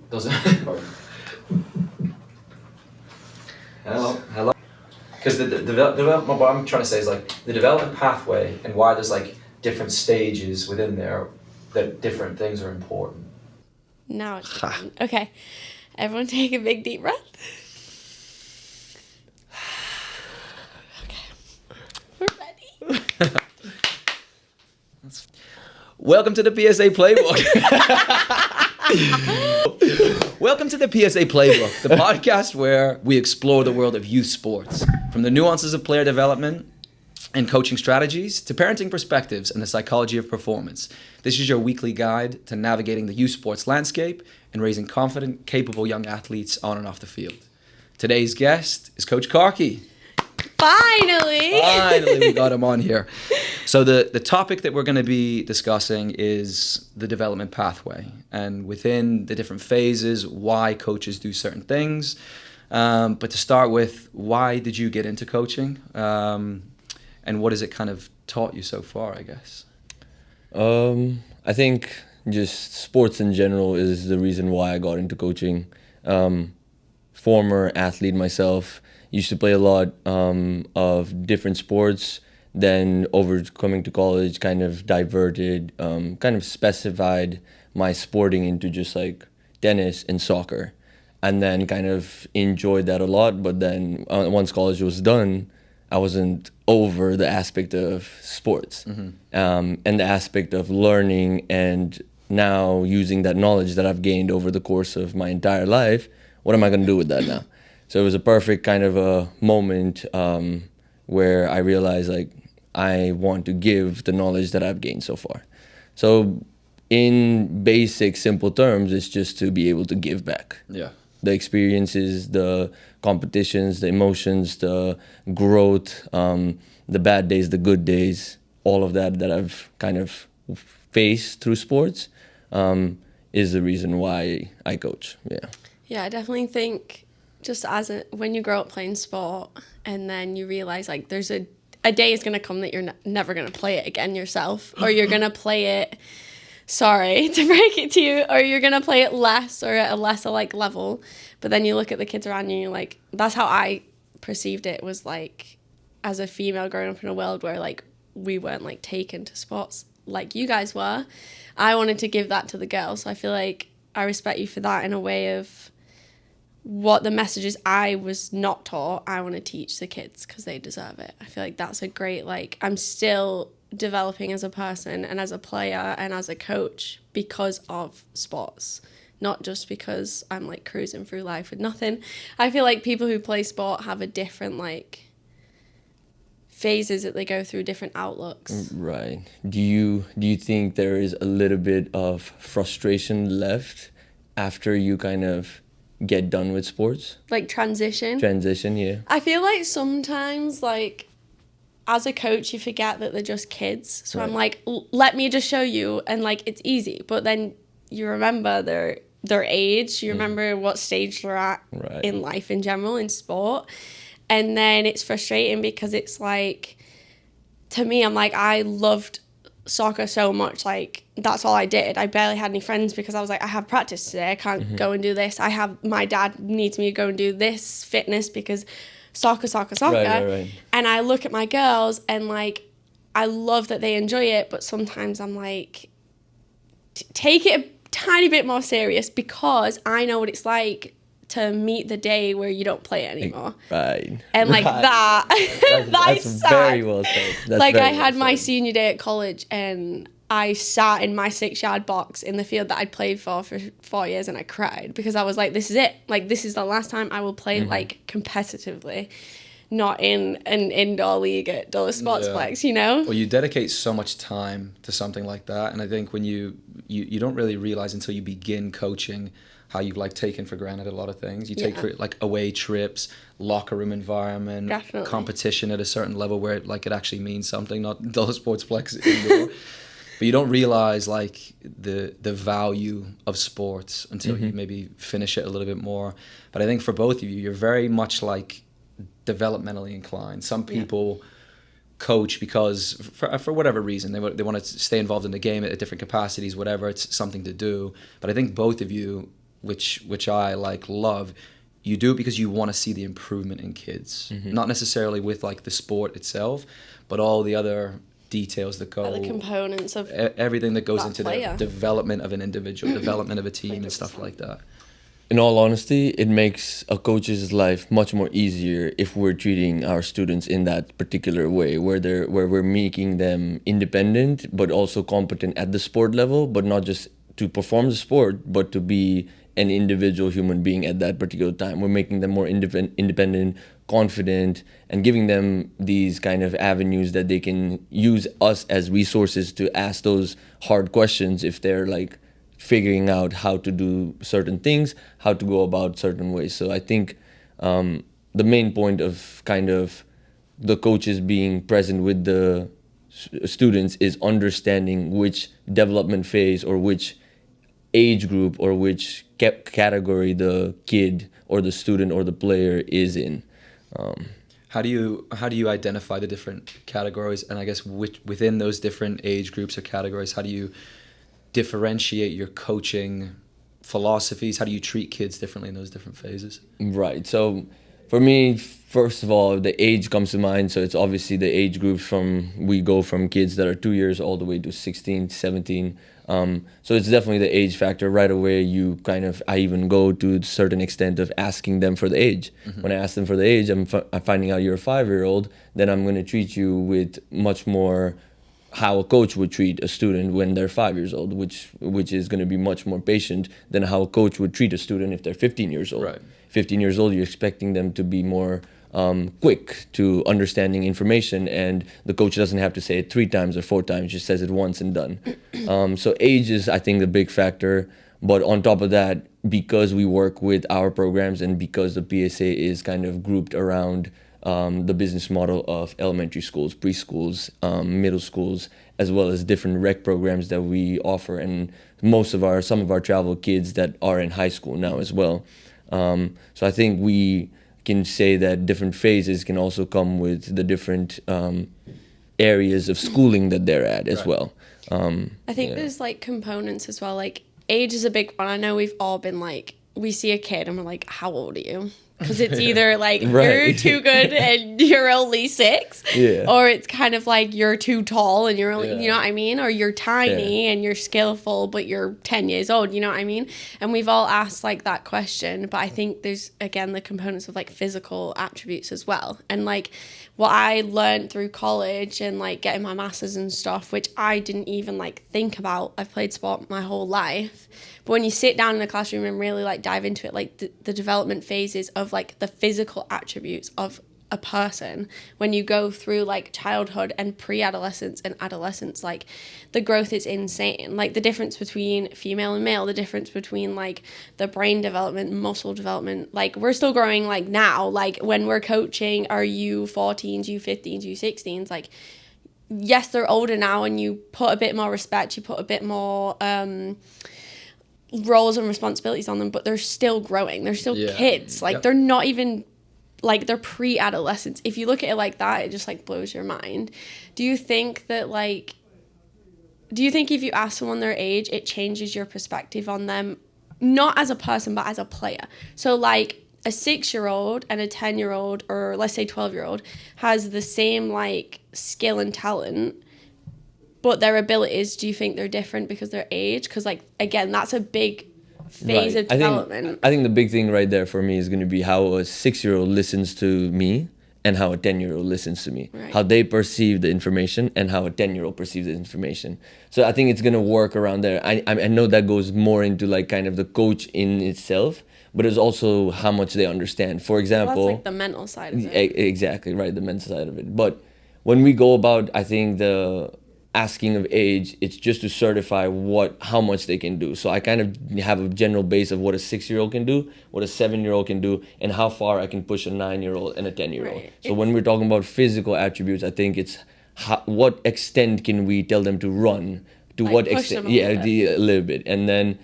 Doesn't. Hello. Because the development, what I'm trying to say is like the development pathway and why there's like different stages within there that different things are important. Now it's different. Okay. Everyone take a big deep breath. Okay. We're ready. Welcome to the PSA Playbook. Welcome to the PSA Playbook, the podcast where we explore the world of youth sports, from the nuances of player development and coaching strategies to parenting perspectives and the psychology of performance. This is your weekly guide to navigating the youth sports landscape and raising confident, capable young athletes on and off the field. Today's guest is Coach Karki. Finally, we got him on here. So the topic that we're going to be discussing is the development pathway, and within the different phases, why coaches do certain things. But to start with, why did you get into coaching? And what has it kind of taught you so far, I guess? I think just sports in general is the reason why I got into coaching. Former athlete myself, used to play a lot of different sports. Then over coming to college, kind of diverted, kind of specified my sporting into just like tennis and soccer. And then kind of enjoyed that a lot. But then once college was done, I wasn't over the aspect of sports and the aspect of learning and now using that knowledge that I've gained over the course of my entire life. What am I going to do with that now? So it was a perfect kind of a moment where I realized like I want to give the knowledge that I've gained so far. So in basic, simple terms, it's just to be able to give back. Yeah. The experiences, the competitions, the emotions, the growth, the bad days, the good days, all of that I've kind of faced through sports is the reason why I coach. Yeah. Yeah, I definitely think just when you grow up playing sport and then you realize like there's a day is going to come that you're never going to play it again yourself, or you're going to play it, sorry to break it to you, or you're going to play it less or at a lesser like level. But then you look at the kids around you and you're like, that's how I perceived it, was like as a female growing up in a world where like we weren't like taken to sports like you guys were. I wanted to give that to the girls. So I feel like I respect you for that in a way of what the messages I was not taught, I want to teach the kids because they deserve it. I feel like that's a great, like, I'm still developing as a person and as a player and as a coach because of sports, not just because I'm like cruising through life with nothing. I feel like people who play sport have a different like phases that they go through, different outlooks. Right. Do you think there is a little bit of frustration left after you kind of get done with sports? Like transition, yeah. I feel like sometimes like as a coach you forget that they're just kids, so right. I'm like, let me just show you, and like it's easy, but then you remember their age, you remember what stage they're at right. in life in general, in sport, and then it's frustrating because it's like, to me, I'm like, I loved soccer so much, like that's all I did. I barely had any friends because I was like, I have practice today, I can't go and do this. My dad needs me to go and do this fitness because soccer. Right. And I look at my girls and like I love that they enjoy it, but sometimes I'm like, take it a tiny bit more serious, because I know what it's like to meet the day where you don't play it anymore. Right. And like that, that's sad. Very well said. That's like I had my senior day at college and I sat in my 6-yard box in the field that I'd played for 4 years and I cried because I was like, this is it. Like this is the last time I will play like competitively, not in an indoor league at Dulles Sportsplex, you know? Well, you dedicate so much time to something like that. And I think when you don't really realize until you begin coaching how you've like taken for granted a lot of things. You take for like away trips, locker room environment, definitely. Competition at a certain level where it actually means something, not Dulles Sportsplex indoor. But you don't realize like the value of sports until you maybe finish it a little bit more. But I think for both of you, you're very much like developmentally inclined. Some people coach because for whatever reason they want to stay involved in the game at different capacities, whatever, it's something to do. But I think both of you which I like love, you do it because you want to see the improvement in kids, not necessarily with like the sport itself, but all the other details that go, Like the components of everything that goes that into player. the development of an individual, development of a team, and stuff like that. In all honesty, it makes a coach's life much more easier if we're treating our students in that particular way, where we're making them independent but also competent at the sport level, but not just to perform the sport, but to be an individual human being at that particular time. We're making them more independent, confident, and giving them these kind of avenues that they can use us as resources to ask those hard questions if they're like figuring out how to do certain things, how to go about certain ways. So I think the main point of kind of the coaches being present with the students is understanding which development phase or which age group or which category the kid or the student or the player is in. How do you identify the different categories, and I guess within those different age groups or categories, how do you differentiate your coaching philosophies? How do you treat kids differently in those different phases? Right. So for me, first of all, the age comes to mind. So it's obviously the age groups we go from kids that are 2 years all the way to 16, 17. So it's definitely the age factor. Right away, I even go to a certain extent of asking them for the age. When I ask them for the age, I'm finding out you're a 5-year-old, then I'm going to treat you with much more how a coach would treat a student when they're 5 years old, which is going to be much more patient than how a coach would treat a student if they're 15 years old. Right. 15 years old, you're expecting them to be more quick to understanding information, and the coach doesn't have to say it 3 times or 4 times, just says it once and done. So age is, I think, the big factor. But on top of that, because we work with our programs and because the PSA is kind of grouped around the business model of elementary schools, preschools, middle schools, as well as different rec programs that we offer, and some of our travel kids that are in high school now as well. So I think we can say that different phases can also come with the different areas of schooling that they're at as well. I think there's like components as well. Like age is a big one. I know we've all been like, we see a kid and we're like, how old are you? Because it's either like you're too good and you're only 6, or it's kind of like you're too tall and you're only, you know what I mean? Or you're tiny and you're skillful, but you're 10 years old, you know what I mean? And we've all asked like that question, but I think there's, again, the components of like physical attributes as well. And like what I learned through college and like getting my masters and stuff, which I didn't even like think about. I've played sport my whole life. But when you sit down in a classroom and really like dive into it, like the development phases of like the physical attributes of a person, when you go through like childhood and pre-adolescence and adolescence, like the growth is insane. Like the difference between female and male, the difference between like the brain development, muscle development, like we're still growing like now, like when we're coaching our U14s, U15s, U16s, like yes, they're older now and you put a bit more respect, you put a bit more roles and responsibilities on them, but they're still growing. They're still kids. Like they're not even like, they're pre-adolescents. If you look at it like that, it just like blows your mind. Do you think if you ask someone their age, it changes your perspective on them, not as a person, but as a player? So like a 6-year-old and a 10-year-old, or let's say 12-year-old, has the same like skill and talent, but their abilities, do you think they're different because their age? Because like, again, that's a big phase of development. I think the big thing right there for me is going to be how a 6-year-old listens to me and how a 10-year-old listens to me. Right. How they perceive the information and how a 10-year-old perceives the information. So I think it's going to work around there. I know that goes more into like kind of the coach in itself, but it's also how much they understand. For example, that's like the mental side of it. Exactly, right, the mental side of it. But when we go about, I think the asking of age, it's just to certify how much they can do. So I kind of have a general base of what a 6-year-old can do, what a 7-year-old can do, and how far I can push a 9-year-old and a 10-year-old. Right. So when we're talking about physical attributes, I think it's what extent can we tell them to run, to like what extent, a little bit. And then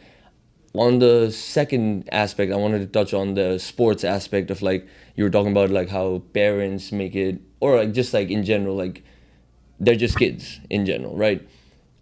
on the second aspect, I wanted to touch on the sports aspect of like, you were talking about like how parents make it, or like just like in general, like they're just kids in general, right?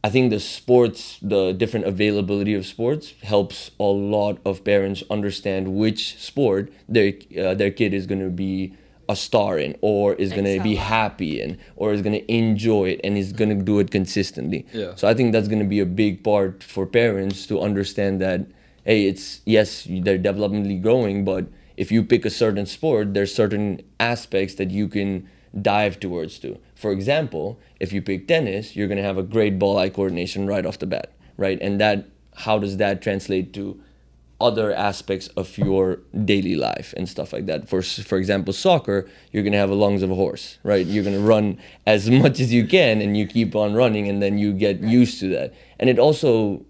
I think the different availability of sports helps a lot of parents understand which sport their kid is going to be a star in, or is going to be happy in, or is going to enjoy it, and is going to do it consistently. Yeah. So I think that's going to be a big part for parents to understand that, hey, they're developmentally growing, but if you pick a certain sport, there's certain aspects that you can dive towards to. For example, if you pick tennis, you're going to have a great ball-eye coordination right off the bat, right? And how does that translate to other aspects of your daily life and stuff like that? For example, soccer, you're going to have the lungs of a horse, right? You're going to run as much as you can, and you keep on running, and then you get used to that. And it also,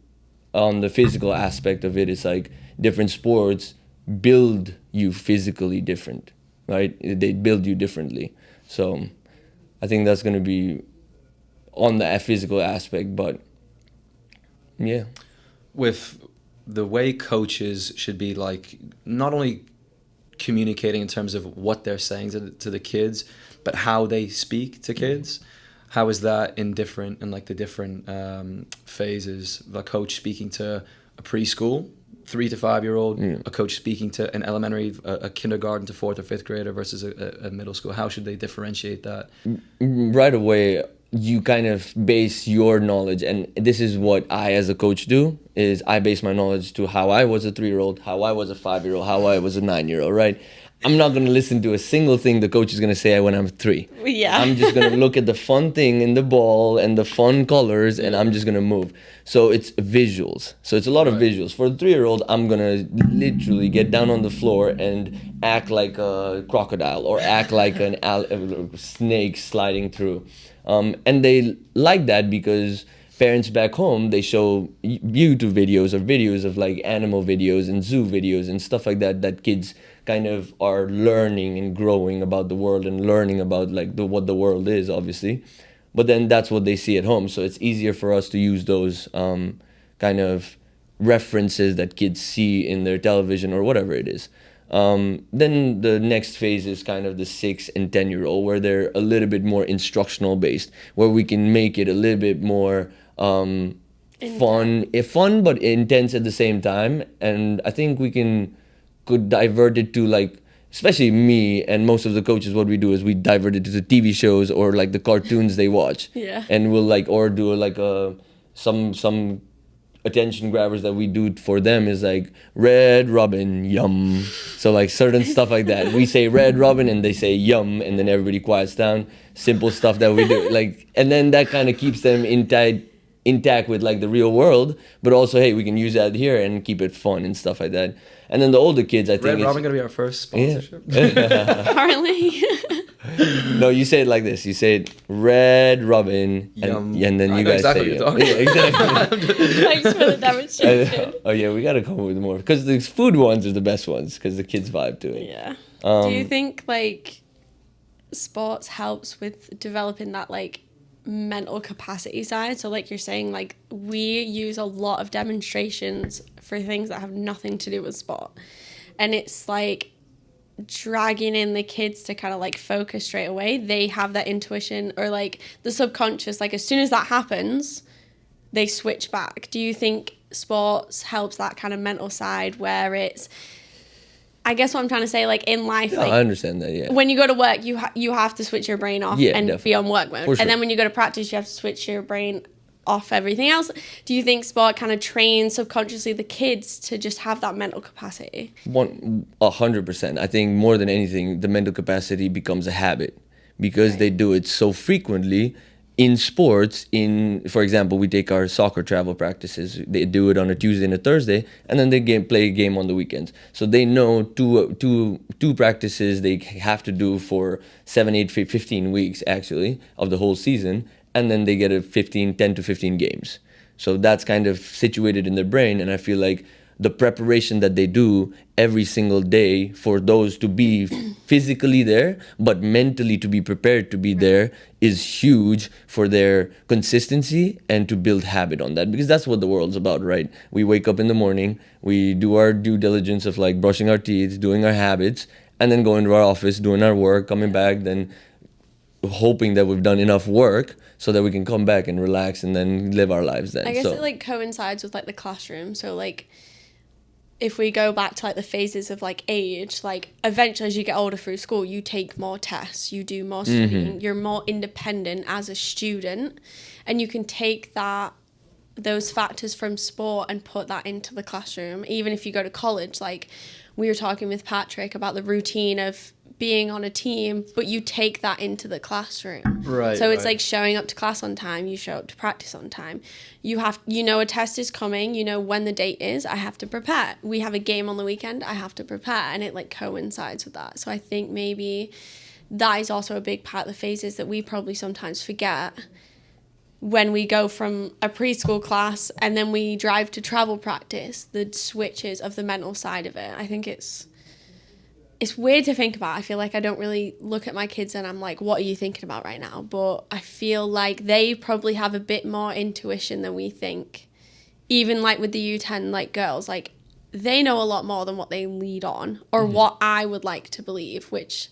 on the physical aspect of it, it's like different sports build you physically different, right? They build you differently. So I think that's going to be on the physical aspect, but yeah. With the way coaches should be, like, not only communicating in terms of what they're saying to the kids, but how they speak to kids. How is that in the different phases? A coach speaking to a preschool 3 to 5 year old, a coach speaking to an elementary, a kindergarten to 4th or 5th grader versus a middle school. How should they differentiate that? Right away, you kind of base your knowledge, and this is what I as a coach do, is I base my knowledge to how I was a 3-year-old, how I was a 5-year-old, how I was a 9-year-old, right? I'm not going to listen to a single thing the coach is going to say when I'm 3. Yeah. I'm just going to look at the fun thing in the ball and the fun colors, and I'm just going to move. So it's visuals. So it's a lot of visuals. For the 3-year-old, I'm going to literally get down on the floor and act like a crocodile, or act like a snake sliding through. And they like that because parents back home, they show YouTube videos or videos of like animal videos and zoo videos and stuff like that kids kind of are learning and growing about the world and learning about like what the world is, obviously. But then that's what they see at home. So it's easier for us to use those kind of references that kids see in their television or whatever it is. Then the next phase is kind of the 6 and 10-year-old, where they're a little bit more instructional based, where we can make it a little bit more fun but intense at the same time. And I think we could divert it to, like, especially me and most of the coaches, what we do is we divert it to the TV shows or like the cartoons they watch. Yeah. And we'll like, or do like some attention grabbers that we do for them is like Red Robin, yum. So like certain stuff like that. We say Red Robin and they say yum, and then everybody quiets down. Simple stuff that we do. Like, and then that kind of keeps them intact with like the real world, but also, hey, we can use that here and keep it fun and stuff like that. And then the older kids, I think Red Robin gonna be our first sponsorship. Apparently. No, you say it like this. You say it, Red Robin, and then you guys say it. Yeah, exactly. Thanks for the demonstration. Oh yeah, we gotta come up with more, because the food ones are the best ones because the kids vibe to it. Yeah. Do you think like sports helps with developing that like mental capacity side? So like you're saying, like we use a lot of demonstrations for things that have nothing to do with sport, and it's like dragging in the kids to kind of like focus straight away. They have that intuition or like the subconscious, like as soon as that happens they switch back. Do you think sports helps that kind of mental side where it's, I guess what I'm trying to say, like in life, No, like, I understand that, yeah. when you go to work, you have to switch your brain off and definitely. be on work mode. For sure. And then when you go to practice, you have to switch your brain off everything else. Do you think sport kind of trains subconsciously the kids to just have that mental capacity? 100%. I think more than anything, the mental capacity becomes a habit because they do it so frequently. In sports, for example, we take our soccer travel practices. They do it on a Tuesday and a Thursday, and then they play a game on the weekends. So they know two practices they have to do for 7, 8, 15 weeks, actually, of the whole season, and then they get 10 to 15 games. So that's kind of situated in their brain, and I feel like the preparation that they do every single day for those to be physically there, but mentally to be prepared to be there is huge for their consistency and to build habit on that, because that's what the world's about, right? We wake up in the morning, we do our due diligence of like brushing our teeth, doing our habits, and then going to our office, doing our work, coming back, then hoping that we've done enough work so that we can come back and relax and then live our lives then. I guess so, it like coincides with like the classroom. So like if we go back to like the phases of like age, like eventually as you get older through school, you take more tests, you do more studying, you're more independent as a student, and you can take those factors from sport and put that into the classroom. Even if you go to college, like we were talking with Patrick about the routine of being on a team, but you take that into the classroom. Right. So it's like showing up to class on time, you show up to practice on time. You know a test is coming, you know when the date is, I have to prepare. We have a game on the weekend, I have to prepare, and it like coincides with that. So I think maybe that is also a big part of the phases that we probably sometimes forget when we go from a preschool class and then we drive to travel practice, the switches of the mental side of it. I think it's weird to think about. I feel like I don't really look at my kids and I'm like, what are you thinking about right now? But I feel like they probably have a bit more intuition than we think. Even like with the U10 like girls, like they know a lot more than what they lead on or what I would like to believe, which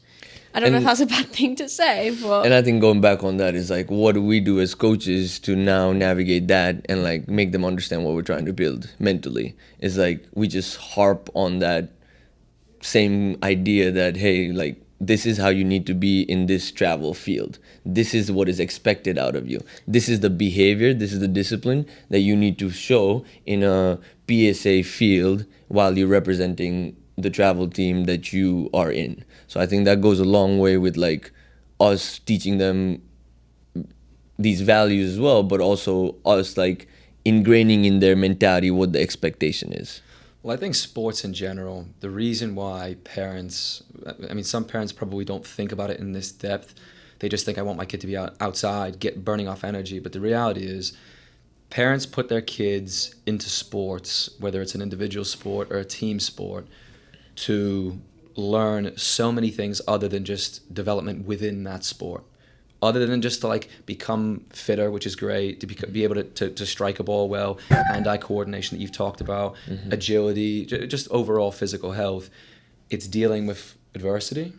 I don't know if that's a bad thing to say, but... And I think going back on that is like, what do we do as coaches to now navigate that and like make them understand what we're trying to build mentally? It's like we just harp on that same idea that, hey, like, this is how you need to be in this travel field. This is what is expected out of you. This is the behavior, this is the discipline that you need to show in a PSA field while you're representing the travel team that you are in. So I think that goes a long way with like us teaching them these values as well, but also us like ingraining in their mentality what the expectation is. Well, I think sports in general, the reason why some parents probably don't think about it in this depth. They just think, I want my kid to be outside, burning off energy. But the reality is, parents put their kids into sports, whether it's an individual sport or a team sport, to learn so many things other than just development within that sport. Other than just to like become fitter, which is great, to be able to strike a ball well, hand-eye coordination that you've talked about, agility, just overall physical health. It's dealing with adversity.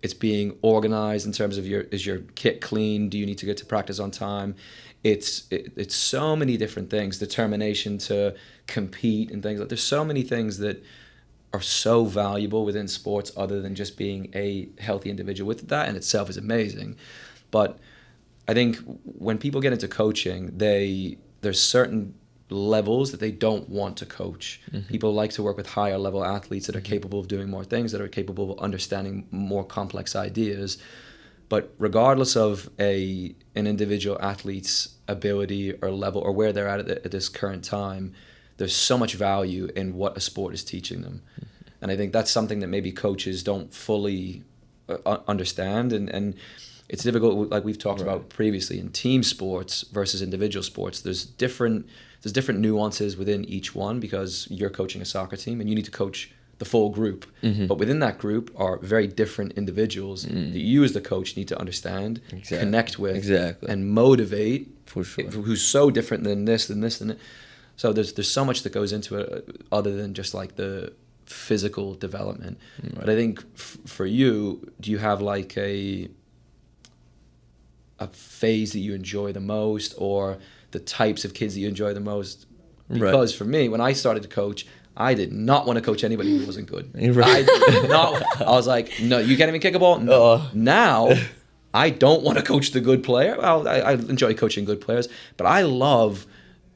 It's being organized in terms of is your kit clean? Do you need to get to practice on time? It's so many different things. Determination to compete and things like. There's so many things that are so valuable within sports other than just being a healthy individual. With that in itself is amazing. But I think when people get into coaching, there's certain levels that they don't want to coach. People like to work with higher level athletes that are capable of doing more things, that are capable of understanding more complex ideas. But regardless of an individual athlete's ability or level or where they're at this current time, there's so much value in what a sport is teaching them. And I think that's something that maybe coaches don't fully understand. And it's difficult, like we've talked about previously, in team sports versus individual sports. There's different nuances within each one because you're coaching a soccer team and you need to coach the full group. But within that group are very different individuals that you as the coach need to understand, connect with, and motivate. For sure. Who's so different than this, than this, than that. So there's so much that goes into it other than just like the physical development. But I think for you, do you have like a phase that you enjoy the most, or the types of kids that you enjoy the most? Because for me, when I started to coach, I did not want to coach anybody who wasn't good. I did not. I was like, no, you can't even kick a ball? No. Now, I don't want to coach the good player. Well, I enjoy coaching good players, but I love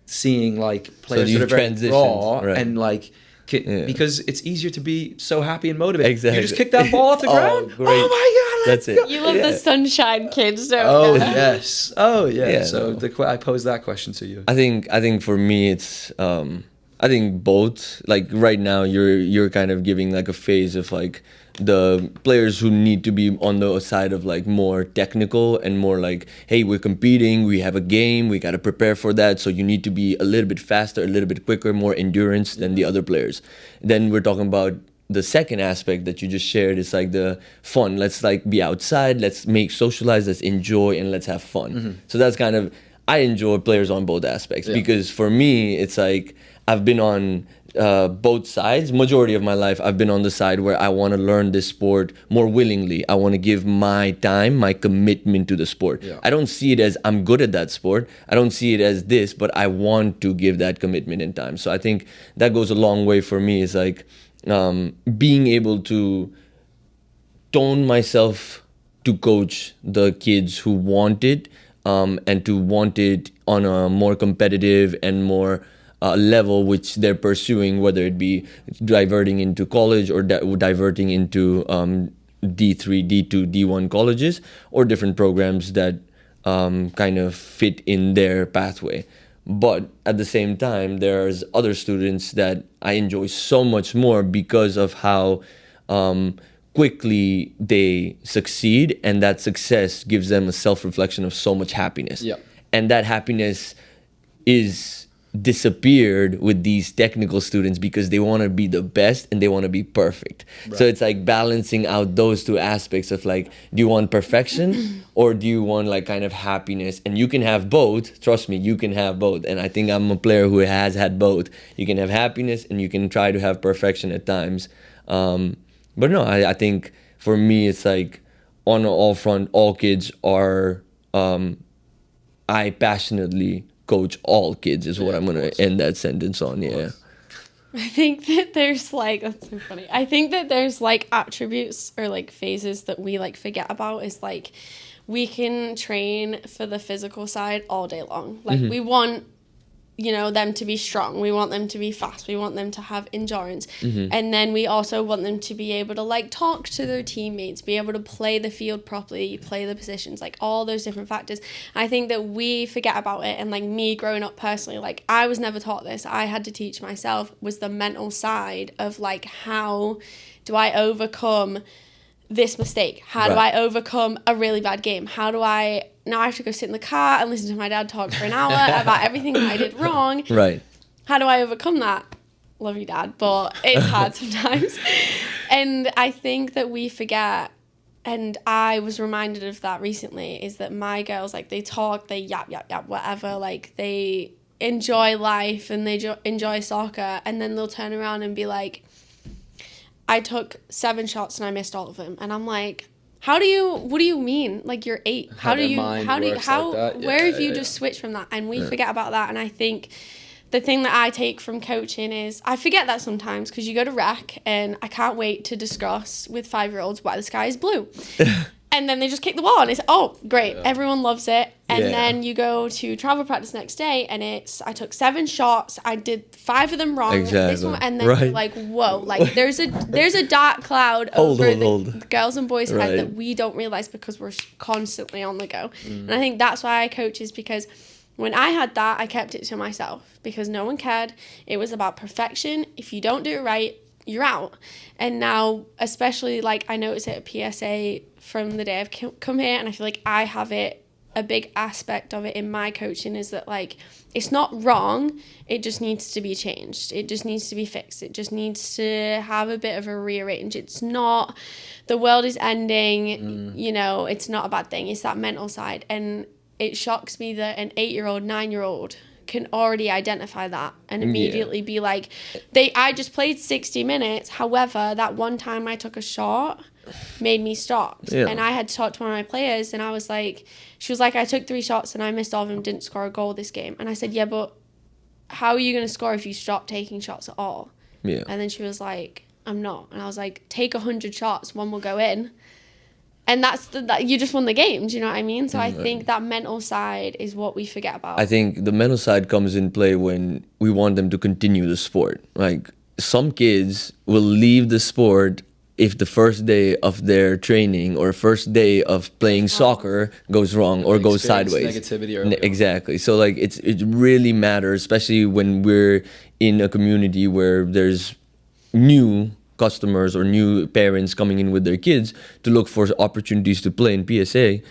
seeing like players that are very raw and like, because it's easier to be so happy and motivated. Exactly. You just kick that ball off the ground. Great. Oh my God, that's it. You love the sunshine kids, don't you? Yes. Oh yeah. So I posed that question to you. I think for me it's I think both. Like right now you're kind of giving like a phase of like the players who need to be on the side of like more technical and more like, hey, we're competing, we have a game, we got to prepare for that, so you need to be a little bit faster, a little bit quicker, more endurance than the other players. Then we're talking about the second aspect that you just shared is like the fun. Let's like be outside, let's socialize, let's enjoy, and let's have fun. So that's kind of, I enjoy players on both aspects because for me it's like I've been on both sides. Majority of my life, I've been on the side where I want to learn this sport more willingly. I want to give my time, my commitment to the sport. Yeah. I don't see it as I'm good at that sport. I don't see it as this, but I want to give that commitment and time. So I think that goes a long way for me. It's like being able to tone myself to coach the kids who want it, and to want it on a more competitive and more level which they're pursuing, whether it be diverting into college or diverting into D3, D2, D1 colleges, or different programs that kind of fit in their pathway. But at the same time, there's other students that I enjoy so much more because of how quickly they succeed, and that success gives them a self-reflection of so much happiness. Yeah. And that happiness is disappeared with these technical students because they want to be the best and they want to be perfect. Right. So it's like balancing out those two aspects of like, do you want perfection or do you want like kind of happiness? And you can have both. Trust me, you can have both. And I think I'm a player who has had both. You can have happiness and you can try to have perfection at times. But no, I think for me, it's like on all front, all kids are, I passionately coach all kids is what I'm going to end that sentence on. Yeah. I think that there's like, that's so funny. I think that there's like attributes or like phases that we like forget about. Is like we can train for the physical side all day long. Like we want, you know, them to be strong. We want them to be fast. We want them to have endurance. And then we also want them to be able to like talk to their teammates, be able to play the field properly, play the positions, like all those different factors. I think that we forget about it. And like me growing up personally, like I was never taught this. I had to teach myself, was the mental side of like, how do I overcome this mistake? How do I overcome a really bad game? How do I... Now I have to go sit in the car and listen to my dad talk for an hour about everything that I did wrong. Right. How do I overcome that? Love you, Dad, but it's hard sometimes. And I think that we forget, and I was reminded of that recently, is that my girls, like, they talk, they yap, whatever, like, they enjoy life and they enjoy soccer, and then they'll turn around and be like, I took 7 shots and I missed all of them. And I'm like... what do you mean? Like, you're 8. Where have you just switched from that? And we forget about that. And I think the thing that I take from coaching is, I forget that sometimes because you go to rec and I can't wait to discuss with 5-year-olds why the sky is blue. And then they just kick the ball and it's, oh, great. Everyone loves it. And then you go to travel practice next day and it's, I took 7 shots. I did 5 of them wrong. Exactly. This one, and then you're like, whoa, like there's a dark cloud over the girls and boys' head that we don't realize because we're constantly on the go. And I think that's why I coach, is because when I had that, I kept it to myself because no one cared. It was about perfection. If you don't do it right, you're out. And now, especially like I notice it at PSA from the day I've come here, and I feel like I have it, a big aspect of it in my coaching is that like it's not wrong, it just needs to be changed, it just needs to be fixed, it just needs to have a bit of a rearrange. It's not the world is ending, you know, it's not a bad thing, it's that mental side. And it shocks me that an 8-year-old, 9-year-old can already identify that and immediately be like, I just played 60 minutes, however that one time I took a shot made me stop. And I had to talk to one of my players and I was like, she was like, I took 3 shots and I missed all of them, didn't score a goal this game. And I said, yeah, but how are you going to score if you stop taking shots at all? And then she was like, I'm not. And I was like, take 100 shots, one will go in. And that's you just won the game. Do you know what I mean? So I think that mental side is what we forget about. I think the mental side comes in play when we want them to continue the sport. Like, some kids will leave the sport if the first day of their training or first day of playing soccer goes wrong or goes sideways. Negativity exactly. So like it really matters, especially when we're in a community where there's new customers or new parents coming in with their kids to look for opportunities to play in PSA.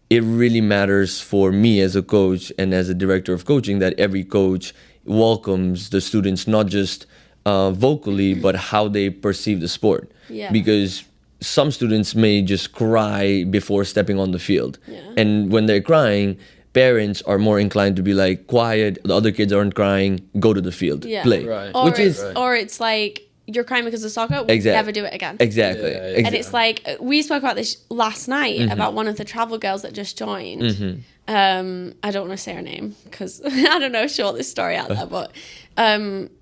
It really matters for me as a coach and as a director of coaching that every coach welcomes the students, not just vocally, but how they perceive the sport. Because some students may just cry before stepping on the field. And when they're crying, parents are more inclined to be like, quiet, the other kids aren't crying, go to the field, Yeah. play. Right. Or Which is or it's like, you're crying because of soccer, we'll Exact- never do it again. exactly. Yeah, yeah. And it's like, we spoke about this last night Mm-hmm. about one of the travel girls that just joined. I don't want to say her name because I don't know if she'll want this story out there, but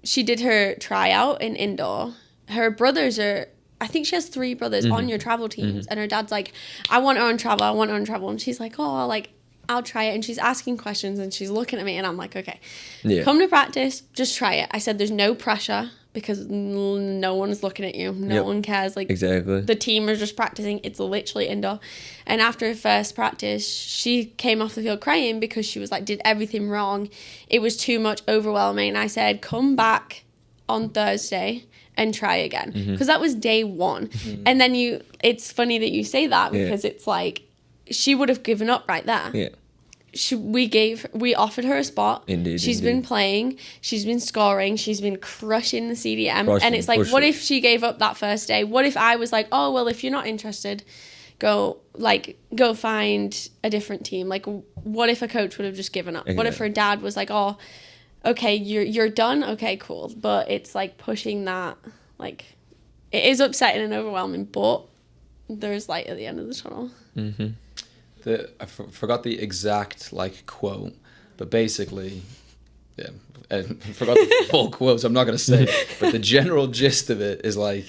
she did her tryout in indoor. Her brothers are, I think she has 3 brothers Mm-hmm. on your travel teams, and her dad's like, I want her on travel, and she's like, oh, like, I'll try it. And she's asking questions and she's looking at me and I'm like, okay, Yeah. come to practice, just try it. I said, there's no pressure because no one's looking at you. No Yep. one cares. Like, Exactly. the team are just practicing. It's literally indoor. And after her first practice, she came off the field crying because she was like, did everything wrong. It was too much, overwhelming. And I said, come back on Thursday and try again. Because that was day 1. And then it's funny that you say that because it's like, she would have given up right there. Yeah. We offered her a spot. Indeed, She's indeed. been playing, she's been scoring, she's been crushing the CDM. Crushing, and it's like, for what sure. if she gave up that first day? What if I was like, oh, well, if you're not interested, go find a different team? Like, what if a coach would have just given up? What if Exactly. her dad was like, oh, okay, you're done? Okay, cool. But it's like pushing that, like, it is upsetting and overwhelming, but there's light at the end of the tunnel. I forgot the exact like quote, but basically, yeah, I forgot the full quote, so I'm not gonna say it. But the general gist of it is like,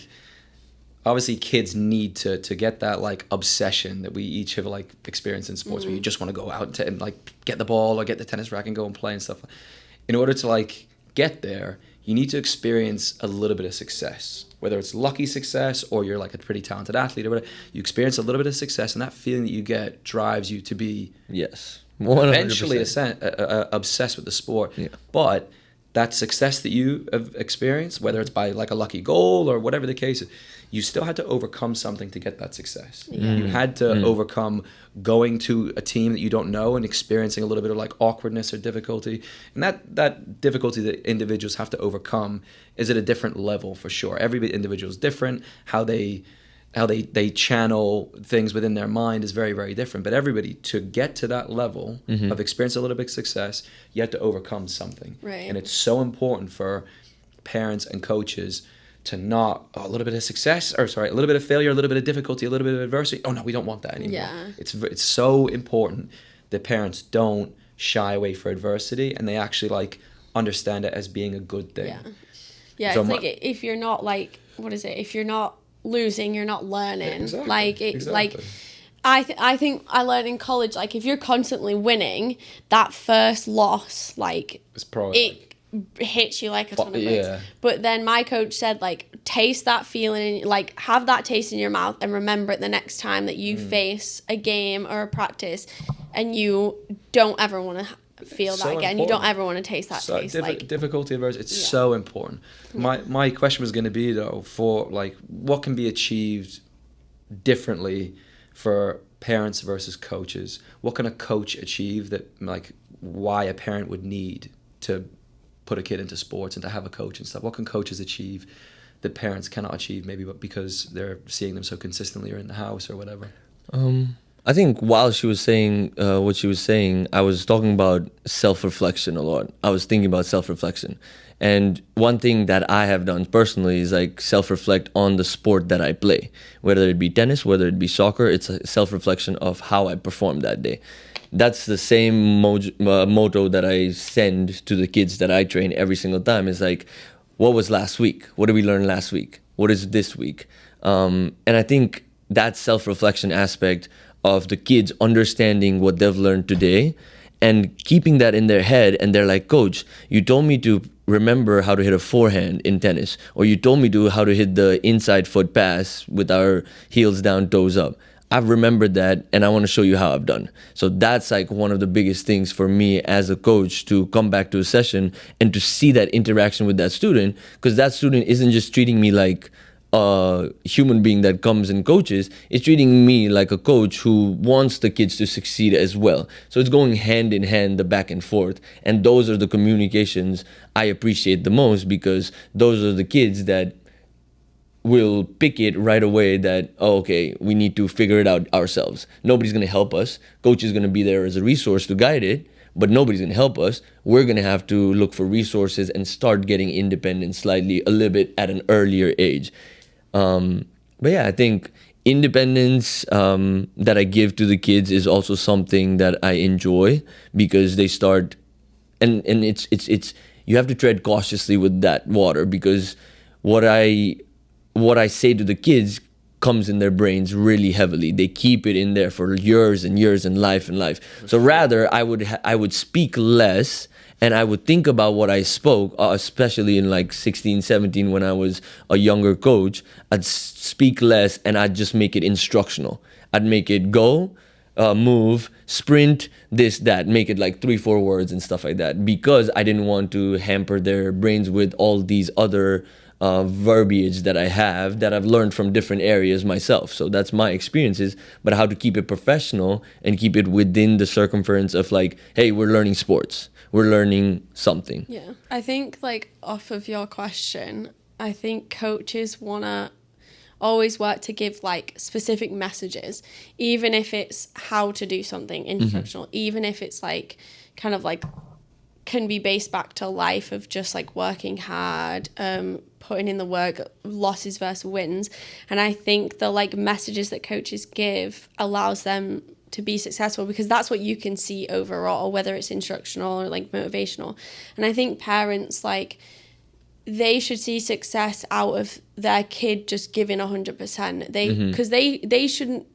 obviously, kids need to get that like obsession that we each have like experienced in sports, where you just want to go out and like get the ball or get the tennis racket and go and play and stuff. In order to like get there, you need to experience a little bit of success. Whether it's lucky success or you're like a pretty talented athlete or whatever, you experience a little bit of success, and that feeling that you get drives you to be Yes. 100%. eventually obsessed with the sport. Yeah. But that success that you have experienced, whether it's by like a lucky goal or whatever the case is, you still had to overcome something to get that success. You had to overcome going to a team that you don't know and experiencing a little bit of like awkwardness or difficulty. And that difficulty that individuals have to overcome is at a different level for sure. Every individual is different. How they channel things within their mind is very, very different. But everybody, to get to that level of experience a little bit of success, you have to overcome something. Right. And it's so important for parents and coaches to not, a little bit of success, a little bit of failure, a little bit of difficulty, a little bit of adversity. Oh no, we don't want that anymore. Yeah. It's so important that parents don't shy away for adversity, and they actually like understand it as being a good thing. Yeah, So it's my- like, if you're not like, what is it? If you're not losing, you're not learning. Exactly, Like, it, exactly. like, I think I learned in college, like, if you're constantly winning, that first loss, like, It's probably it hits you like a ton of bricks. yeah. But then my coach said, like, taste that feeling, like, have that taste in your mouth and remember it the next time that you face a game or a practice, and you don't ever want to feel So that again. You important. don't ever want to taste that taste. Like, difficulty adversity, it's so important. My question was going to be though, for like, what can be achieved differently for parents versus coaches? What can a coach achieve that, like, why a parent would need to put a kid into sports and to have a coach and stuff? What can coaches achieve that parents cannot achieve, maybe because they're seeing them so consistently or in the house or whatever? I think while she was saying what she was saying, I was talking about self-reflection a lot. I was thinking about self-reflection. And one thing that I have done personally is like self-reflect on the sport that I play. Whether it be tennis, whether it be soccer, it's a self-reflection of how I performed that day. That's the same motto that I send to the kids that I train every single time. It's like, what was last week? What did we learn last week? What is this week? And I think that self-reflection aspect of the kids understanding what they've learned today and keeping that in their head, and they're like, coach, you told me to remember how to hit a forehand in tennis, or you told me how to hit the inside foot pass with our heels down, toes up. I've remembered that, and I want to show you how I've done. So that's like one of the biggest things for me as a coach, to come back to a session and to see that interaction with that student, because that student isn't just treating me like a human being that comes and coaches. It's treating me like a coach who wants the kids to succeed as well. So it's going hand in hand, the back and forth. And those are the communications I appreciate the most, because those are the kids that will pick it right away that, oh, okay, we need to figure it out ourselves. Nobody's going to help us. Coach is going to be there as a resource to guide it, but nobody's going to help us. We're going to have to look for resources and start getting independent slightly a little bit at an earlier age. But yeah, I think independence that I give to the kids is also something that I enjoy, because they start, and it's you have to tread cautiously with that water, because what I say to the kids comes in their brains really heavily. They keep it in there for years and years and life. So rather, I would speak less, and I would think about what I spoke, especially in like 16, 17 when I was a younger coach. I'd speak less and I'd just make it instructional. I'd make it go, move, sprint, this, that, make it like 3-4 words and stuff like that, because I didn't want to hamper their brains with all these other verbiage that I have that I've learned from different areas myself. So that's my experiences, but how to keep it professional and keep it within the circumference of like, hey, we're learning sports. We're learning something. Yeah. I think like off of your question, I think coaches want to always work to give like specific messages, even if it's how to do something instructional, even if it's like kind of like can be based back to life of just like working hard, putting in the work, losses versus wins. And I think the like messages that coaches give allows them to be successful, because that's what you can see overall, whether it's instructional or like motivational. And I think parents, like, they should see success out of their kid just giving 100%. Because they shouldn't.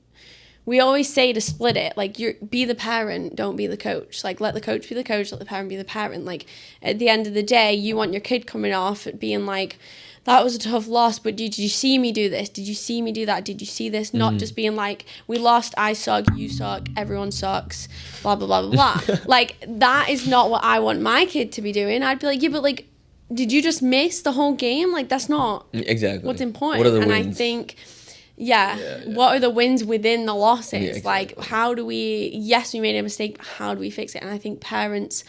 We always say to split it, like, be the parent, don't be the coach. Like, let the coach be the coach, let the parent be the parent. Like, at the end of the day, you want your kid coming off being like, that was a tough loss, but did you see me do this? Did you see me do that? Did you see this? Not just being like, we lost, I suck, you suck, everyone sucks, blah, blah, blah, blah, blah. Like, that is not what I want my kid to be doing. I'd be like, yeah, but like, did you just miss the whole game? Like, that's not exactly what's important. What are the and wins? I think... Yeah. What are the wins within the losses? Yeah, exactly. Like, how do we, yes, we made a mistake, but how do we fix it? And I think parents,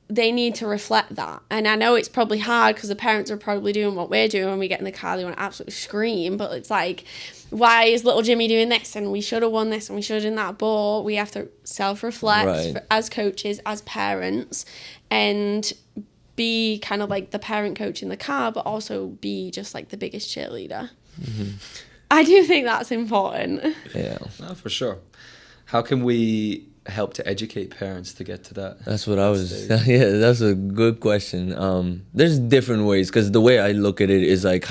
they need to reflect that. And I know it's probably hard because the parents are probably doing what we're doing when we get in the car, they want to absolutely scream, but it's like, why is little Jimmy doing this? And we should have won this and we should have done that. But we have to self-reflect as coaches, as parents, and be kind of like the parent coach in the car, but also be just like the biggest cheerleader. I do think that's important. Yeah. No, for sure. How can we help to educate parents to get to that? That's what I was... Yeah, that's a good question. There's different ways, because the way I look at it is like,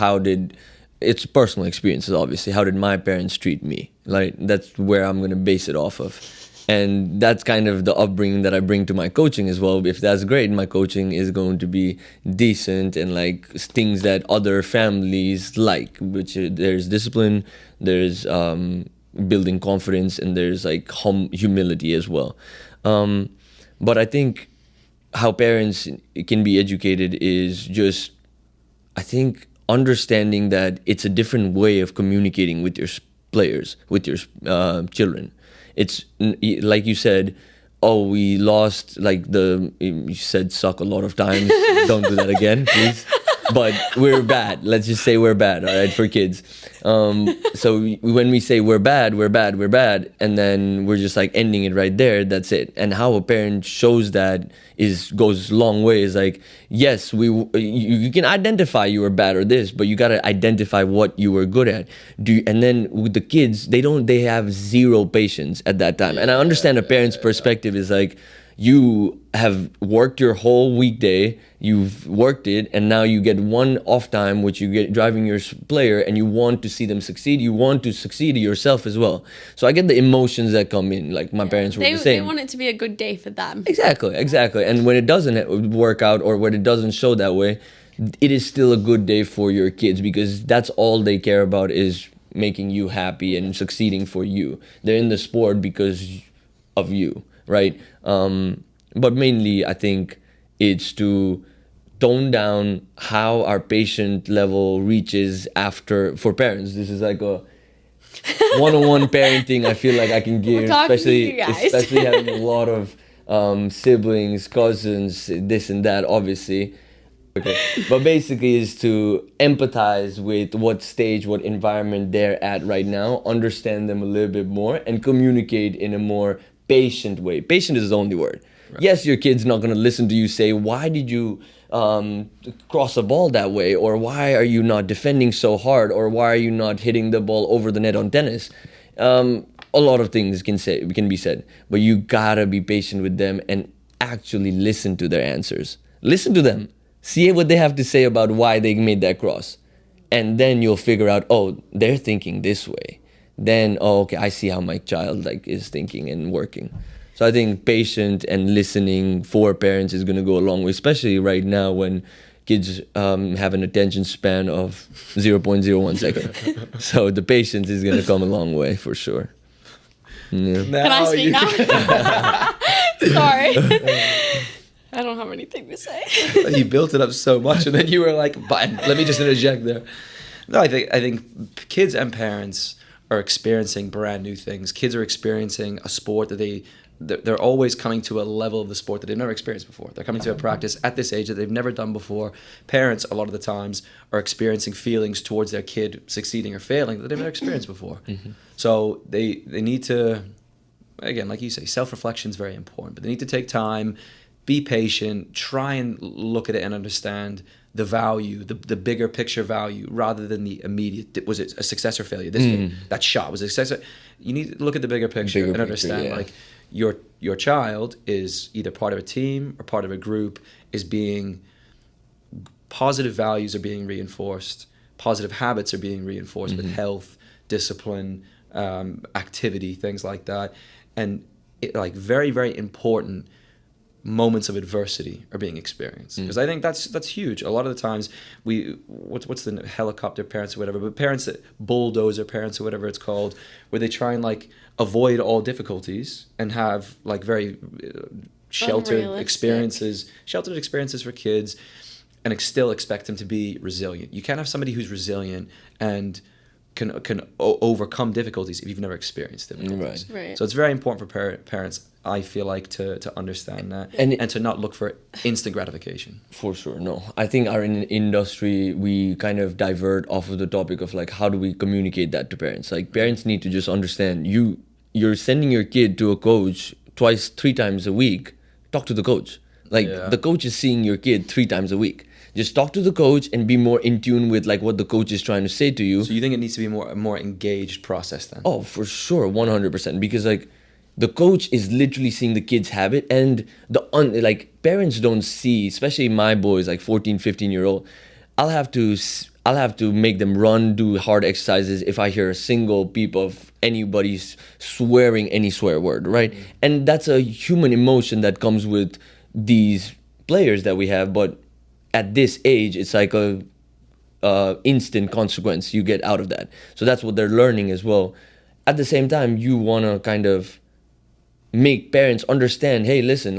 it's personal experiences, obviously. How did my parents treat me? Like, that's where I'm going to base it off of. And that's kind of the upbringing that I bring to my coaching as well. If that's great, my coaching is going to be decent and like things that other families like, which there's discipline, there's building confidence, and there's like humility as well. But I think how parents can be educated is just, I think, understanding that it's a different way of communicating with your players, with your children. It's like you said, oh, we lost, like you said suck a lot of times. Don't do that again, please. But we're bad. Let's just say we're bad, all right, for kids. So when we say we're bad, and then we're just like ending it right there, that's it. And how a parent shows that goes a long way. Is like, yes, you can identify you were bad or this, but you got to identify what you were good at. And then with the kids, they have zero patience at that time. And I understand a parent's perspective is like, you have worked your whole weekday, you've worked it, and now you get one off time, which you get driving your player, and you want to see them succeed. You want to succeed yourself as well. So I get the emotions that come in. Like my parents were the same. They want it to be a good day for them. Exactly. And when it doesn't work out, or when it doesn't show that way, it is still a good day for your kids, because that's all they care about, is making you happy and succeeding for you. They're in the sport because of you. Right? But mainly, I think it's to tone down how our patient level reaches for parents. This is like a one-on-one parenting I feel like I can give, especially having a lot of siblings, cousins, this and that, obviously. Okay. But basically is to empathize with what stage, what environment they're at right now, understand them a little bit more, and communicate in a more patient way. Patient is the only word. Right. Yes, your kid's not going to listen to you say, why did you cross the ball that way? Or why are you not defending so hard? Or why are you not hitting the ball over the net on tennis? A lot of things can be said, but you gotta be patient with them and actually listen to their answers. Listen to them. See what they have to say about why they made that cross. And then you'll figure out, oh, they're thinking this way. Then, oh, okay, I see how my child is thinking and working. So I think patient and listening for parents is going to go a long way, especially right now when kids have an attention span of 0.01 second. So the patience is going to come a long way for sure. Yeah. Can I speak now? Sorry. I don't have anything to say. You built it up so much, and then you were like, but let me just interject there. No, I think kids and parents are experiencing brand new things. Kids are experiencing a sport that they're always coming to a level of the sport that they've never experienced before. They're coming to a practice at this age that they've never done before. Parents, a lot of the times, are experiencing feelings towards their kid succeeding or failing that they've never experienced before. Mm-hmm. So they need to, again, like you say, self-reflection is very important, but they need to take time, be patient, try and look at it and understand the value, the bigger picture value, rather than the immediate. Was it a success or failure? That shot was a success. You need to look at the bigger picture and understand, like, your child is either part of a team or part of a group, is being, positive values are being reinforced, positive habits are being reinforced with health, discipline, activity, things like that, and very, very important moments of adversity are being experienced, because I think that's huge. A lot of the times what's the helicopter parents or whatever, but parents that bulldozer parents or whatever it's called, where they try and avoid all difficulties and have very sheltered experiences for kids, and still expect them to be resilient. You can't have somebody who's resilient and can overcome difficulties if you've never experienced difficulties. Right. So it's very important for parents, I feel like, to understand that and to not look for instant gratification. For sure, no. I think our industry, we kind of divert off of the topic of how do we communicate that to parents. Parents need to just understand, you're sending your kid to a coach 3 times a week. Talk to the coach. The coach is seeing your kid 3 times a week. Just talk to the coach and be more in tune with what the coach is trying to say to you. So you think it needs to be a more engaged process then? Oh, for sure, 100%. Because the coach is literally seeing the kid's habit, and parents don't see, especially my boys, 14, 15-year-old. I'll have to make them run, do hard exercises if I hear a single peep of anybody swearing any swear word, right? Mm-hmm. And that's a human emotion that comes with these players that we have, but at this age, it's a instant consequence you get out of that. So that's what they're learning as well. At the same time, you want to kind of make parents understand, hey, listen,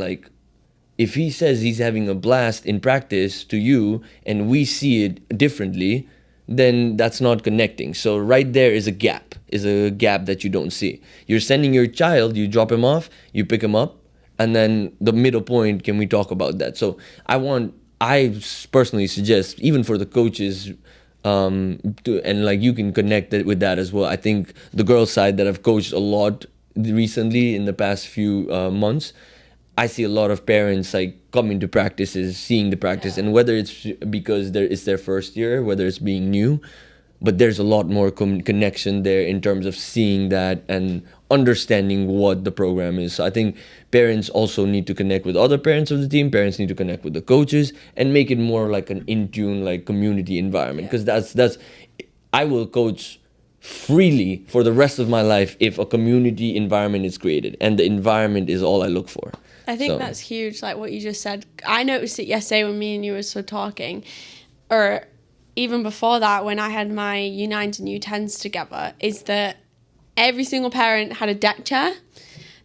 if he says he's having a blast in practice to you and we see it differently, then that's not connecting. So right there is a gap that you don't see. You're sending your child, you drop him off, you pick him up, and then the middle point, can we talk about that? So I personally suggest, even for the coaches, you can connect it with that as well. I think the girls' side that I've coached a lot recently in the past few months, I see a lot of parents coming to practices, seeing the practice, and whether it's because it's their first year, whether it's being new, but there's a lot more connection there in terms of seeing that and understanding what the program is. So I think parents also need to connect with other parents of the team. Parents need to connect with the coaches and make it more like an in-tune, community environment. Because that's I will coach freely for the rest of my life if a community environment is created, and the environment is all I look for. I think that's huge, what you just said. I noticed it yesterday when me and you were talking, or even before that, when I had my U9s and U10s together, is that every single parent had a deck chair.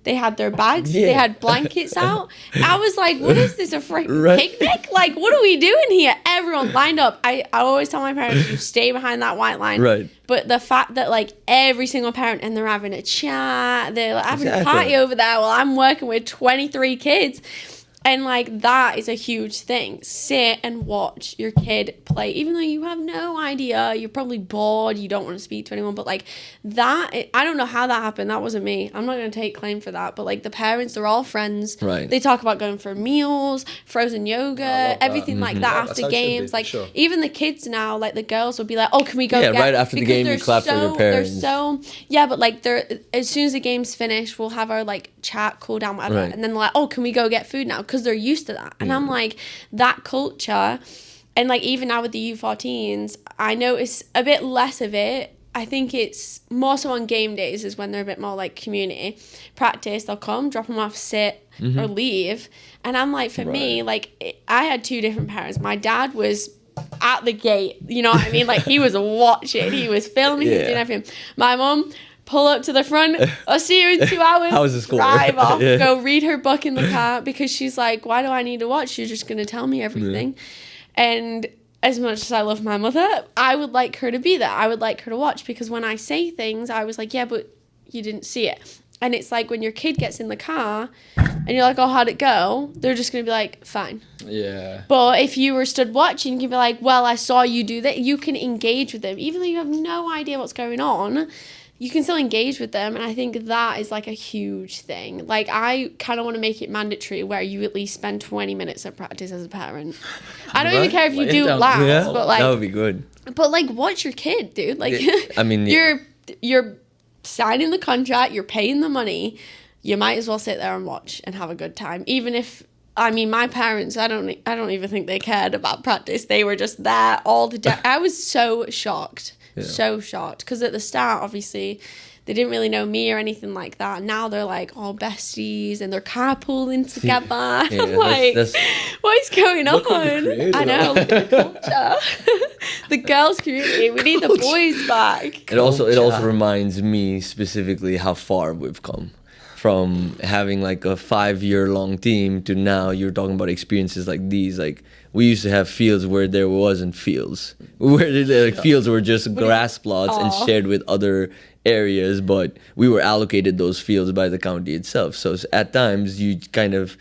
They had their bags. Yeah. They had blankets out. I was like, what is this, a freaking picnic? What are we doing here? Everyone lined up. I always tell my parents, you stay behind that white line. Right. But the fact that every single parent, and they're having a chat, they're having a party over there while I'm working with 23 kids. And like that is a huge thing. Sit and watch your kid play, even though you have no idea. You're probably bored. You don't want to speak to anyone. But like that, I don't know how that happened. That wasn't me. I'm not going to take claim for that. But like the parents, they're all friends. Right. They talk about going for meals, frozen yogurt, everything like that That's after how it should be, games. for Like sure. even the kids now, like the girls will be like, "Oh, can we go?" Yeah, get-" right after the because game, you they're clap for your parents. They're yeah, but like they're as soon as the game's finished, we'll have our like chat, cool down, whatever, Right. and then they're like, "Oh, can we go get food now?" Because they're used to that. And I'm like, that culture, and like even now with the U14s, I notice a bit less of it. I think it's more so on game days is when they're a bit more like community practice. They'll come, drop them off, sit or leave. And I'm like, for me, like I had two different parents. My dad was at the gate, you know what I mean? Like he was watching, he was filming, he was doing everything. My mom, pull up to the front, I'll see you in 2 hours. How was the school? Drive off, Yeah. go read her book in the car because she's like, why do I need to watch? You're just going to tell me everything. And as much as I love my mother, I would like her to be there. I would like her to watch because when I say things, I was like, yeah, but you didn't see it. And it's like when your kid gets in the car and you're like, oh, how'd it go? They're just going to be like, fine. Yeah. But if you were stood watching, you can be like, well, I saw you do that. You can engage with them. Even though you have no idea what's going on, you can still engage with them. And I think that is like a huge thing. Like I kind of want to make it mandatory where you at least spend 20 minutes at practice as a parent. I don't even care if you Lay it do down. laps, Yeah, but like, that would be good. but like watch your kid, dude. Like I mean, you're signing the contract, you're paying the money. You might as well sit there and watch and have a good time. Even if, I mean, my parents, I don't even think they cared about practice. They were just there all the day. I was so shocked. So shocked because at the start obviously they didn't really know me or anything like that. Now they're like all besties and they're carpooling together. I'm like, what is going on? I know, look at the culture. The girls community, we need the boys back. It also reminds me specifically how far we've come from having like a 5-year-long team to now you're talking about experiences like these. Like we used to have fields where there wasn't fields, where the fields were just grass plots and shared with other areas, but we were allocated those fields by the county itself. So at times you kind of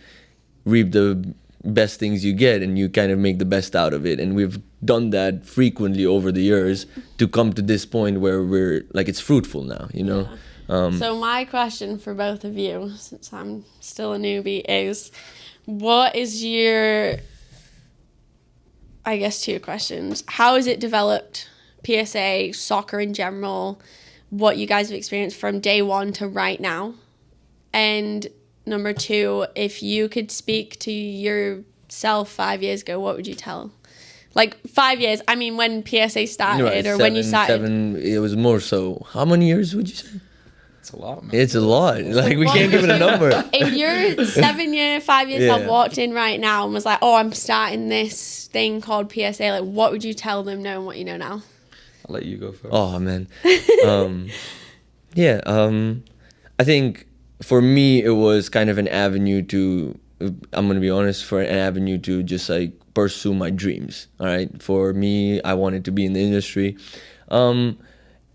reap the best things you get and you kind of make the best out of it. And we've done that frequently over the years to come to this point where we're like, it's fruitful now, you know? So my question for both of you, since I'm still a newbie, is what is your, I guess 2 questions. How has it developed, PSA, soccer in general, what you guys have experienced from day one to right now? And number 2, if you could speak to yourself 5 years ago, what would you tell? Like 5 years, I mean when PSA started or when you started. 7, it was more so. How many years would you say? It's a lot, man. It's a lot. Like we can't give it a number. If you're 5 years have walked in right now and was like, oh, I'm starting this thing called PSA, like what would you tell them knowing what you know now? I'll let you go first. Oh man. I think for me it was kind of an avenue to, I'm gonna be honest, for an avenue to just like pursue my dreams. All right. For me, I wanted to be in the industry.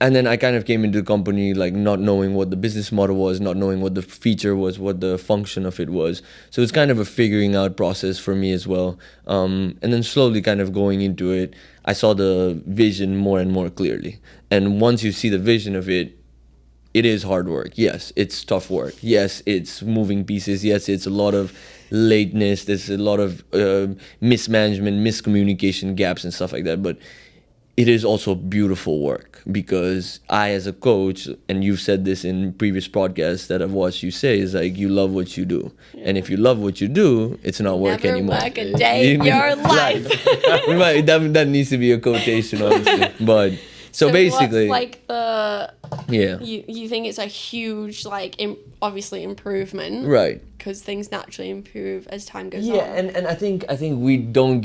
And then I kind of came into the company like not knowing what the business model was, not knowing what the feature was, what the function of it was. So it's kind of a figuring out process for me as well. And then slowly kind of going into it, I saw the vision more and more clearly. And once you see the vision of it, it is hard work. Yes, it's tough work. Yes, it's moving pieces. Yes, it's a lot of lateness. There's a lot of mismanagement, miscommunication gaps and stuff like that. But it is also beautiful work because I, as a coach, and you've said this in previous podcasts that I've watched you say, is like you love what you do. Yeah. And if you love what you do, it's not work anymore. Never work a day in your life. that needs to be a quotation, honestly. But so basically, what's like the yeah, you think it's a huge like obviously improvement, right? Because things naturally improve as time goes on. Yeah, and I think we don't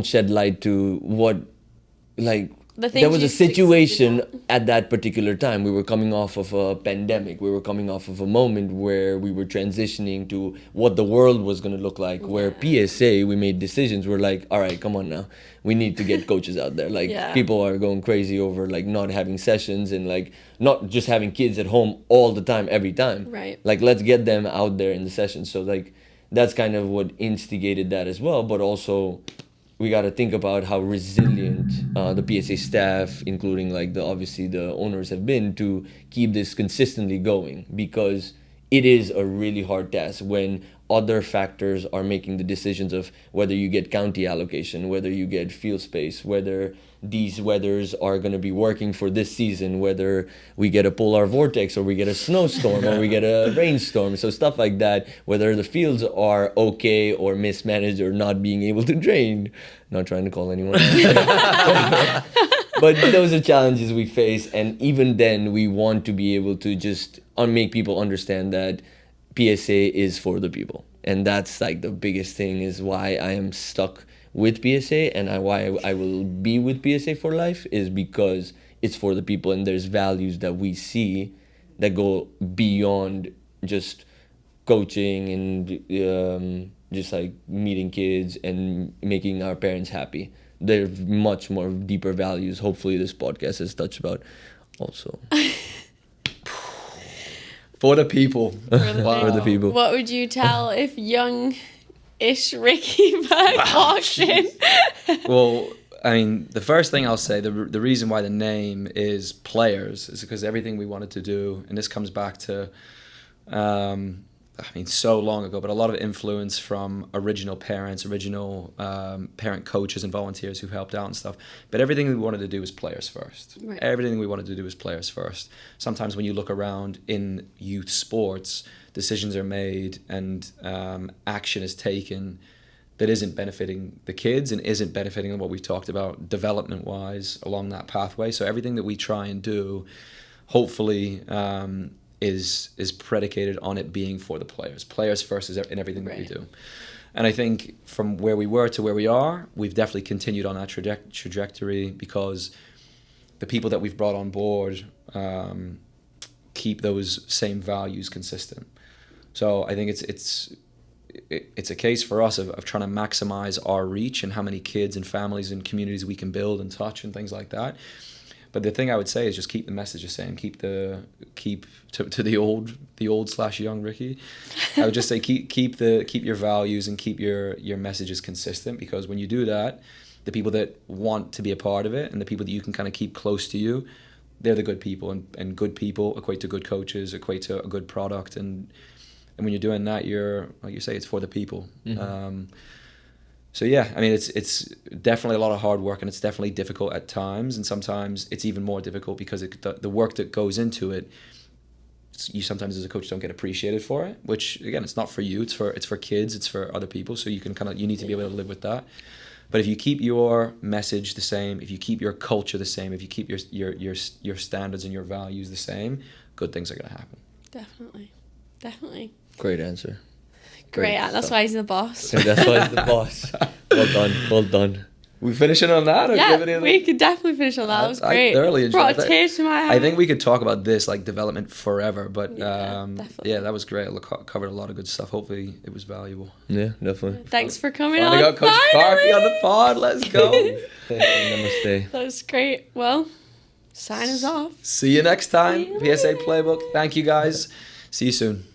shed light to what. Like there was a situation at that particular time. We were coming off of a pandemic. We were coming off of a moment where we were transitioning to what the world was going to look like. Yeah. Where PSA, we made decisions. We're like, all right, come on now. We need to get coaches out there. Like people are going crazy over like not having sessions and like not just having kids at home all the time, every time. Right. Like let's get them out there in the sessions. So like that's kind of what instigated that as well. But also, we got to think about how resilient the PSA staff, including like obviously the owners, have been to keep this consistently going, because it is a really hard task when other factors are making the decisions of whether you get county allocation, whether you get field space, whether these weathers are going to be working for this season, whether we get a polar vortex or we get a snowstorm or we get a rainstorm. So stuff like that, whether the fields are okay or mismanaged or not being able to drain. Not trying to call anyone out. But those are challenges we face. And even then, we want to be able to just make people understand that PSA is for the people. And that's like the biggest thing, is why I am stuck with PSA, and why I will be with PSA for life, is because it's for the people, and there's values that we see that go beyond just coaching and just like meeting kids and making our parents happy. There are much more deeper values. Hopefully this podcast has touched about also. For the people. For the people. What would you tell if young-ish Ricky walked in? Well, I mean, the first thing I'll say, the reason why the name is Players is because everything we wanted to do, and this comes back to, so long ago, but a lot of influence from original parents, original parent coaches and volunteers who helped out and stuff. But everything we wanted to do was players first. Right. Everything we wanted to do was players first. Sometimes when you look around in youth sports, decisions are made and action is taken that isn't benefiting the kids and isn't benefiting what we've talked about development-wise along that pathway. So everything that we try and do, hopefully, is predicated on it being for the players. Players first is in everything that we do. And I think from where we were to where we are, we've definitely continued on that trajectory, because the people that we've brought on board keep those same values consistent. So I think it's a case for us of trying to maximize our reach and how many kids and families and communities we can build and touch and things like that. But the thing I would say is just keep the message the same. Keep to the old/young Ricky. I would just say keep your values and keep your messages consistent, because when you do that, the people that want to be a part of it and the people that you can kind of keep close to you, they're the good people, and good people equate to good coaches, equate to a good product, and when you're doing that, you're, like you say, it's for the people. Mm-hmm. So yeah, I mean, it's definitely a lot of hard work, and it's definitely difficult at times, and sometimes it's even more difficult because the work that goes into it, you sometimes as a coach don't get appreciated for it, which again, it's not for you, it's for kids, it's for other people, so you need to be able to live with that. But if you keep your message the same, if you keep your culture the same, if you keep your standards and your values the same, good things are going to happen. Definitely. Great answer. Great. That's why he's the boss. That's why he's the boss. Well done. We finishing on that? Or Yeah, we could definitely finish on that. That was great. I thoroughly enjoyed Brought a tear to my eye. I think we could talk about this like development forever, but definitely. That was great. Covered a lot of good stuff. Hopefully it was valuable. Yeah, definitely. Thanks for coming on. I got Coach Karki on the pod. Let's go. Namaste. That was great. Well, sign us off. See you next time. PSA Playbook. Thank you guys. See you soon.